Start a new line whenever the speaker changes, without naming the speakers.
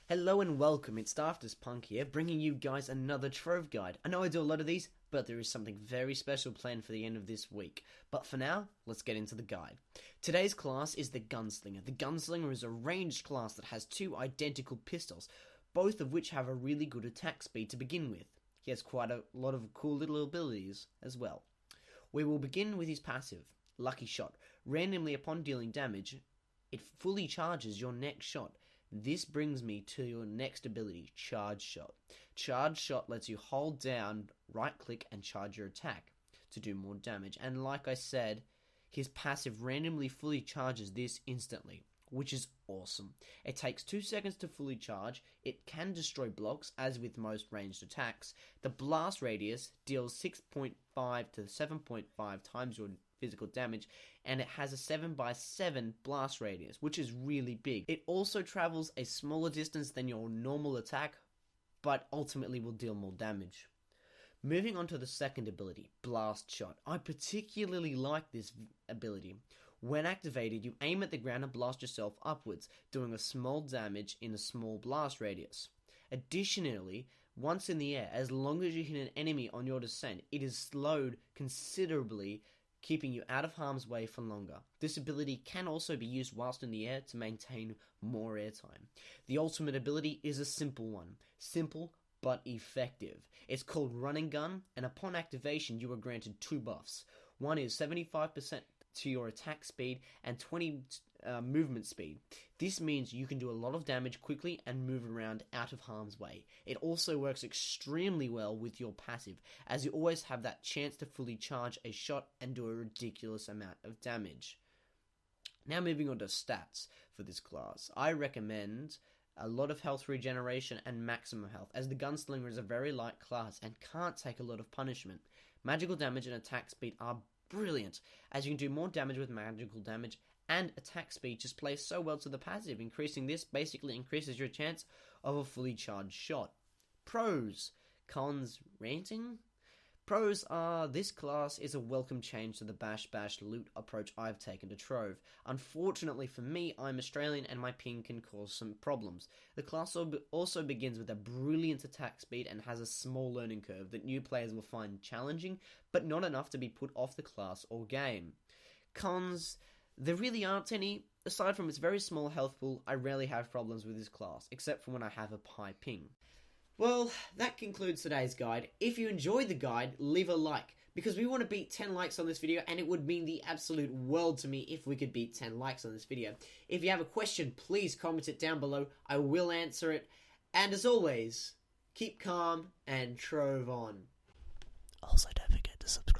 Hello and welcome, it's DaftestPunk here, bringing you guys another Trove guide. I know I do a lot of these, but there is something very special planned for the end of this week. But for now, let's get into the guide. Today's class is the Gunslinger. The Gunslinger is a ranged class that has two identical pistols, both of which have a really good attack speed to begin with. He has quite a lot of cool little abilities as well. We will begin with his passive, Lucky Shot. Randomly upon dealing damage, it fully charges your next shot. This brings me to your next ability, Charge Shot. Charge Shot lets you hold down, right click and charge your attack to do more damage. And like I said, his passive randomly fully charges this instantly, which is awesome. It takes 2 seconds to fully charge. It can destroy blocks, as with most ranged attacks. The blast radius deals 6.5 to 7.5 times your physical damage, and it has a 7x7 blast radius, which is really big. It also travels a smaller distance than your normal attack, but ultimately will deal more damage. Moving on to the second ability, Blast Shot. I particularly like this ability. When activated, you aim at the ground and blast yourself upwards, doing a small damage in a small blast radius. Additionally, once in the air, as long as you hit an enemy on your descent, it is slowed considerably, keeping you out of harm's way for longer. This ability can also be used whilst in the air to maintain more airtime. The ultimate ability is a simple one. Simple but effective. It's called Run and Gun, and upon activation you are granted two buffs. One is 75% to your attack speed and 20 movement speed. This means you can do a lot of damage quickly and move around out of harm's way. It also works extremely well with your passive, as you always have that chance to fully charge a shot and do a ridiculous amount of damage. Now moving on to stats for this class. I recommend a lot of health regeneration and maximum health, as the Gunslinger is a very light class and can't take a lot of punishment. Magical damage and attack speed are brilliant, as you can do more damage with magical damage, and attack speed just plays so well to the passive. Increasing this basically increases your chance of a fully charged shot. Pros. Cons ranting? Pros are, this class is a welcome change to the bash loot approach I've taken to Trove. Unfortunately for me, I'm Australian and my ping can cause some problems. The class also begins with a brilliant attack speed and has a small learning curve that new players will find challenging, but not enough to be put off the class or game. Cons, there really aren't any. Aside from its very small health pool, I rarely have problems with this class, except for when I have a high ping. Well, that concludes today's guide. If you enjoyed the guide, leave a like, because we want to beat 10 likes on this video, and it would mean the absolute world to me if we could beat 10 likes on this video. If you have a question, please comment it down below. I will answer it. And as always, keep calm and Trove on.
Also, don't forget to subscribe.